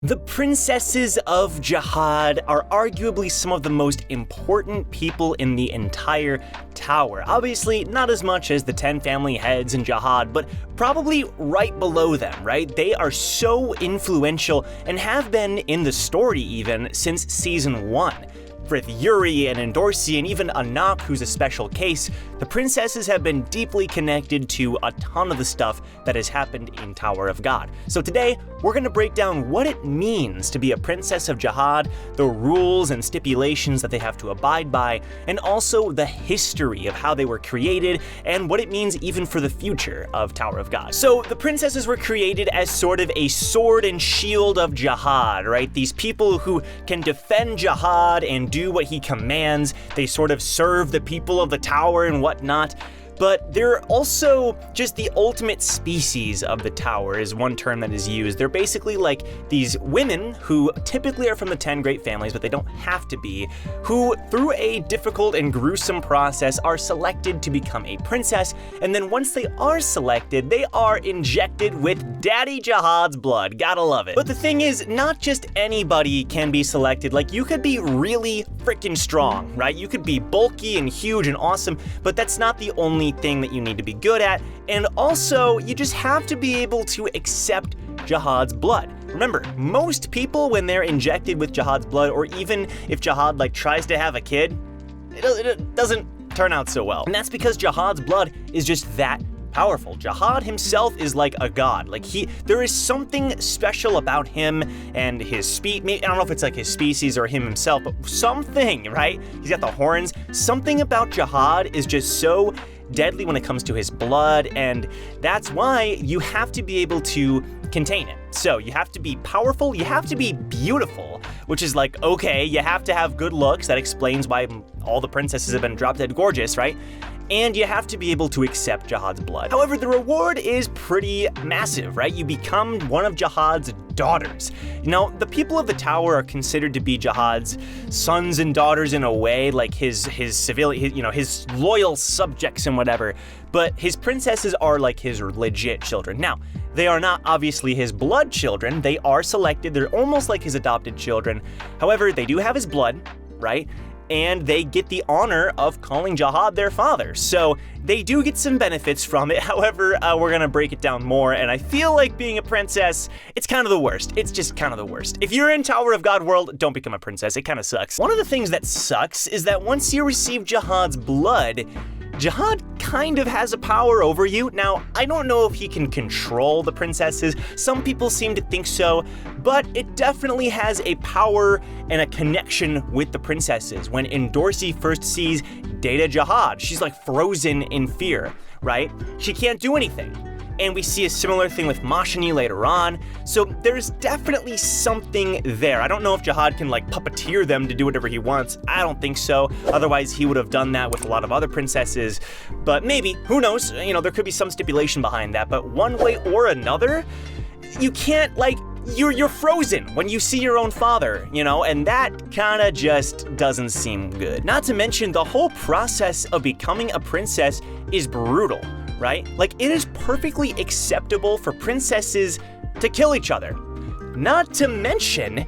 The princesses of Jahad are arguably some of the most important people in the entire tower. Obviously, not as much as the 10 family heads in Jahad, but probably right below them, right? They are so influential and have been in the story even since season 1. With Yuri and Endorsi and even Anak, who's a special case, the princesses have been deeply connected to a ton of the stuff that has happened in Tower of God. So today, we're going to break down what it means to be a princess of Jahad, the rules and stipulations that they have to abide by, and also the history of how they were created and what it means even for the future of Tower of God. So the princesses were created as sort of a sword and shield of Jahad, right? These people who can defend Jahad and do what he commands. They sort of serve the people of the tower and whatnot. But they're also just the ultimate species of the tower is one term that is used. They're basically like these women who typically are from the 10 great families, but they don't have to be, who through a difficult and gruesome process are selected to become a princess, and then once they are selected, they are injected with Daddy Jahad's blood. Gotta love it. But the thing is, not just anybody can be selected. Like, you could be really freaking strong, right? You could be bulky and huge and awesome, but that's not the only thing that you need to be good at, and also you just have to be able to accept Jahad's blood. Remember, most people when they're injected with Jahad's blood, or even if Jahad like tries to have a kid, it doesn't turn out so well. And that's because Jahad's blood is just that powerful. Jahad himself is like a god. Like there is something special about him and his I don't know if it's like his species or him himself, but something, right? He's got the horns. Something about Jahad is just so deadly when it comes to his blood, and that's why you have to be able to contain it. So you have to be powerful, you have to be beautiful, which is like, okay, you have to have good looks. That explains why all the princesses have been drop dead gorgeous, right? And you have to be able to accept Jahad's blood. However, the reward is pretty massive, right? You become one of Jahad's daughters. You know, the people of the tower are considered to be Jahad's sons and daughters in a way, like his loyal subjects and whatever, but his princesses are like his legit children. Now, they are not obviously his blood children. They are selected. They're almost like his adopted children. However, they do have his blood, right? And they get the honor of calling Jahad their father. So they do get some benefits from it. However, we're gonna break it down more, and I feel like being a princess, it's kind of the worst. It's just kind of the worst. If you're in Tower of God world, don't become a princess. It kind of sucks. One of the things that sucks is that once you receive Jahad's blood, Jahad kind of has a power over you. Now, I don't know if he can control the princesses. Some people seem to think so, but it definitely has a power and a connection with the princesses. When Endorsi first sees Data Jahad, she's like frozen in fear, right? She can't do anything. And we see a similar thing with Mashani later on. So there's definitely something there. I don't know if Jahad can like puppeteer them to do whatever he wants. I don't think so. Otherwise he would have done that with a lot of other princesses. But maybe, who knows? You know, there could be some stipulation behind that. But one way or another, you can't like, you're frozen when you see your own father, you know, and that kind of just doesn't seem good. Not to mention the whole process of becoming a princess is brutal, right? Like, it is perfectly acceptable for princesses to kill each other. Not to mention,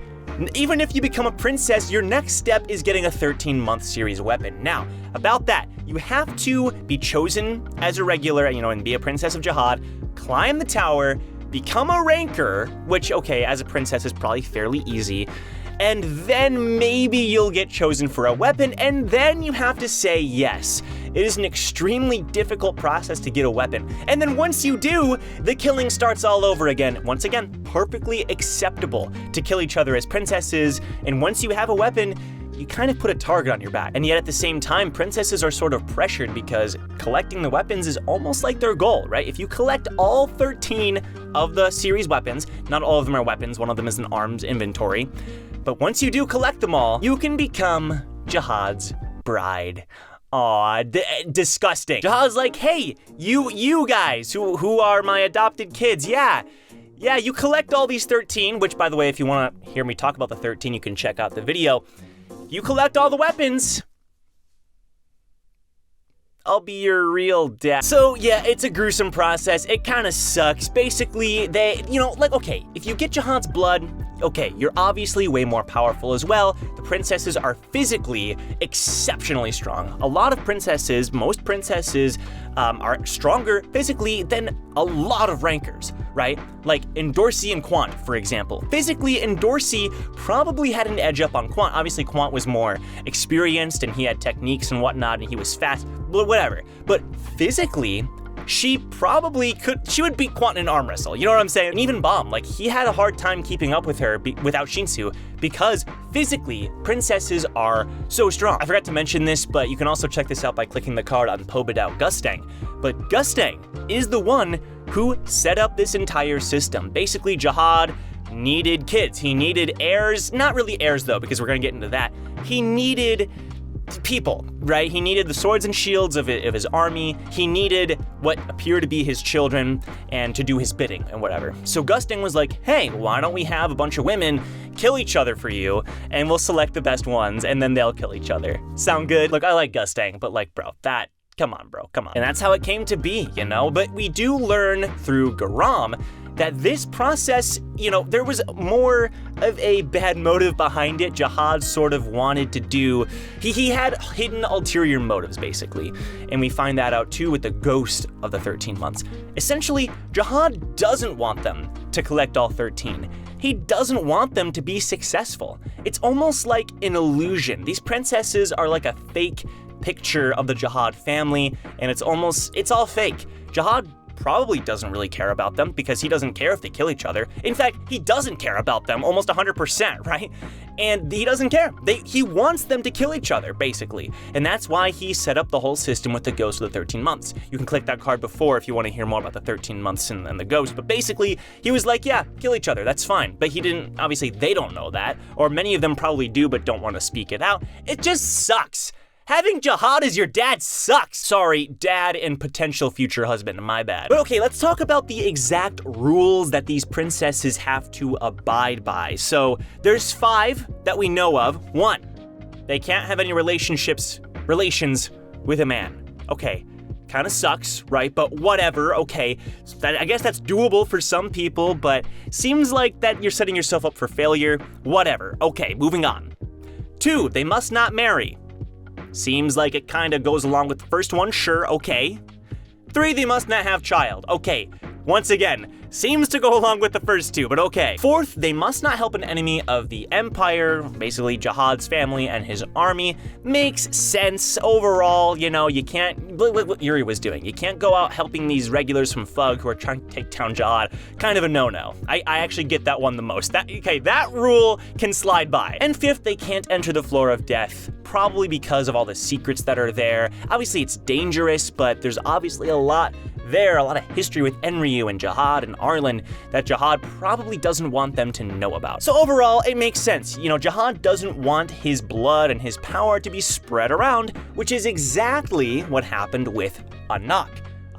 even if you become a princess, your next step is getting a 13-month series weapon. Now, about that, you have to be chosen as a regular, you know, and be a princess of Jahad, climb the tower, become a ranker, which, okay, as a princess is probably fairly easy, and then maybe you'll get chosen for a weapon, and then you have to say yes. It is an extremely difficult process to get a weapon. And then once you do, the killing starts all over again. Once again, perfectly acceptable to kill each other as princesses, and once you have a weapon, you kind of put a target on your back. And yet at the same time, princesses are sort of pressured because collecting the weapons is almost like their goal, right? If you collect all 13 of the series weapons, not all of them are weapons, one of them is an arms inventory, but once you do collect them all, you can become Jahad's bride. Aw, disgusting. Jahad's like, hey, you guys who are my adopted kids, yeah, you collect all these 13, which by the way, if you wanna hear me talk about the 13, you can check out the video. You collect all the weapons, I'll be your real dad. So yeah, it's a gruesome process. It kind of sucks. Basically, they, you know, like, okay, if you get Jahad's blood, okay, you're obviously way more powerful as well. The princesses are physically exceptionally strong. A lot of princesses, most princesses, are stronger physically than a lot of rankers, right? Like Endorsi and Quant, for example. Physically, Endorsi probably had an edge up on Quant. Obviously, Quant was more experienced and he had techniques and whatnot and he was fast, whatever. But physically, she would beat Quant in an arm wrestle, you know what I'm saying? And even Bomb, like he had a hard time keeping up with her without Shinsu because physically, princesses are so strong. I forgot to mention this, but you can also check this out by clicking the card on Pobedao Gustang. But Gustang is the one who set up this entire system. Basically, Jahad needed kids. He needed heirs, not really heirs though, because we're gonna get into that. He needed people, right? He needed the swords and shields of his army. He needed what appeared to be his children and to do his bidding and whatever. So Gustang was like, hey, why don't we have a bunch of women kill each other for you and we'll select the best ones and then they'll kill each other. Sound good? Look, I like Gustang, but like, bro, come on, bro, come on. And that's how it came to be, you know? But we do learn through Garam that this process, you know, there was more of a bad motive behind it. Jahad sort of wanted to do, he had hidden ulterior motives, basically. And we find that out too with the ghost of the 13 months. Essentially, Jahad doesn't want them to collect all 13. He doesn't want them to be successful. It's almost like an illusion. These princesses are like a fake picture of the Jahad family, and it's all fake. Jahad probably doesn't really care about them because he doesn't care if they kill each other. In fact, he doesn't care about them almost 100%, right? And he doesn't care. He wants them to kill each other, basically. And that's why he set up the whole system with the ghost of the 13 months. You can click that card before if you want to hear more about the 13 months and the ghost. But basically, he was like, yeah, kill each other, that's fine. But he didn't, obviously they don't know that, or many of them probably do but don't want to speak it out. It just sucks. Having Jahad as your dad sucks. Sorry, dad and potential future husband, my bad. But okay, let's talk about the exact rules that these princesses have to abide by. So there's 5 that we know of. 1, they can't have any relations with a man. Okay, kind of sucks, right? But whatever, okay. I guess that's doable for some people, but seems like that you're setting yourself up for failure. Whatever, okay, moving on. 2, they must not marry. Seems like it kind of goes along with the first one, sure, okay. 3, they must not have child, okay. Once again, seems to go along with the first 2, but okay. 4th, they must not help an enemy of the Empire, basically Jahad's family and his army. Makes sense overall, you know, you can't, look what Yuri was doing. You can't go out helping these regulars from Fug who are trying to take down Jahad. Kind of a no-no. I actually get that one the most. That rule can slide by. And 5th, they can't enter the Floor of Death, probably because of all the secrets that are there. Obviously it's dangerous, but there's obviously a lot there, a lot of history with Enryu and Jahad and Arlen that Jahad probably doesn't want them to know about. So overall, it makes sense. You know, Jahad doesn't want his blood and his power to be spread around, which is exactly what happened with Anak.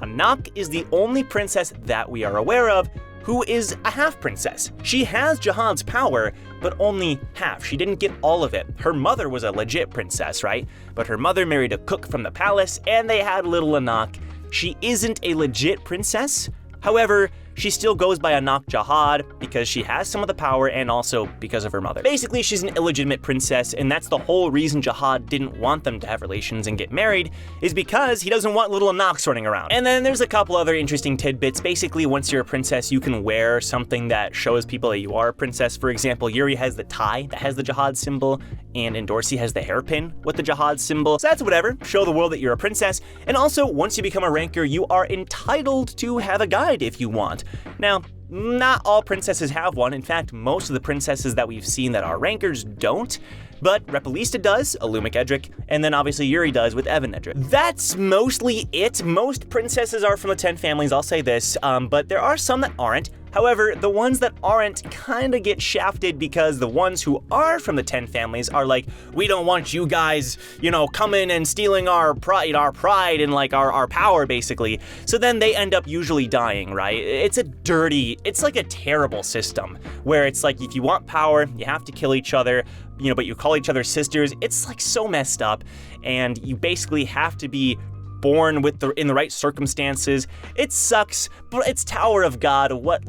Anak is the only princess that we are aware of who is a half-princess. She has Jahad's power, but only half. She didn't get all of it. Her mother was a legit princess, right? But her mother married a cook from the palace, and they had little Anak. She isn't a legit princess. However, she still goes by Anak Jahad because she has some of the power and also because of her mother. Basically, she's an illegitimate princess, and that's the whole reason Jahad didn't want them to have relations and get married, is because he doesn't want little Anaks running around. And then there's a couple other interesting tidbits. Basically, once you're a princess, you can wear something that shows people that you are a princess. For example, Yuri has the tie that has the Jahad symbol, and Endorsi has the hairpin with the Jahad symbol. So that's whatever, show the world that you're a princess. And also, once you become a ranker, you are entitled to have a guide if you want. Now, not all princesses have one. In fact, most of the princesses that we've seen that are rankers don't. But Repelista does, Alumik Edric, and then obviously Yuri does with Evan Edric. That's mostly it. Most princesses are from the 10 families, I'll say this, but there are some that aren't. However, the ones that aren't kind of get shafted because the ones who are from the 10 families are like, we don't want you guys, you know, coming and stealing our pride and like our power, basically. So then they end up usually dying, right? It's like a terrible system where it's like, if you want power, you have to kill each other, you know, but you call each other sisters. It's like so messed up, and you basically have to be born in the right circumstances. It sucks, but it's Tower of God. What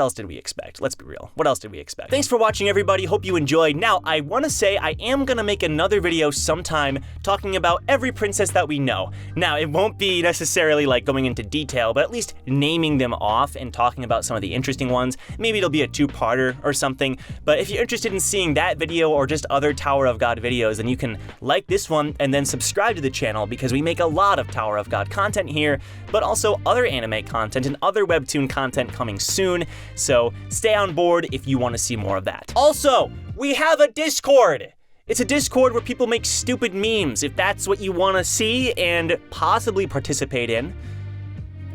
else did we expect? Let's be real. What else did we expect? Thanks for watching, everybody. Hope you enjoyed. Now, I want to say I am going to make another video sometime talking about every princess that we know. Now, it won't be necessarily like going into detail, but at least naming them off and talking about some of the interesting ones. Maybe it'll be a two-parter or something, but if you're interested in seeing that video or just other Tower of God videos, then you can like this one and then subscribe to the channel, because we make a lot of Tower of God content here, but also other anime content and other webtoon content coming soon. So stay on board if you want to see more of that. Also, we have a Discord. It's a Discord where people make stupid memes. If that's what you want to see and possibly participate in,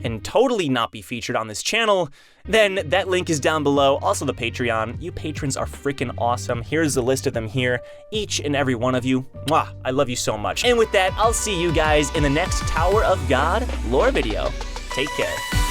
and totally not be featured on this channel, then that link is down below. Also the Patreon. You patrons are freaking awesome. Here's the list of them here. Each and every one of you. Mwah, I love you so much. And with that, I'll see you guys in the next Tower of God lore video. Take care.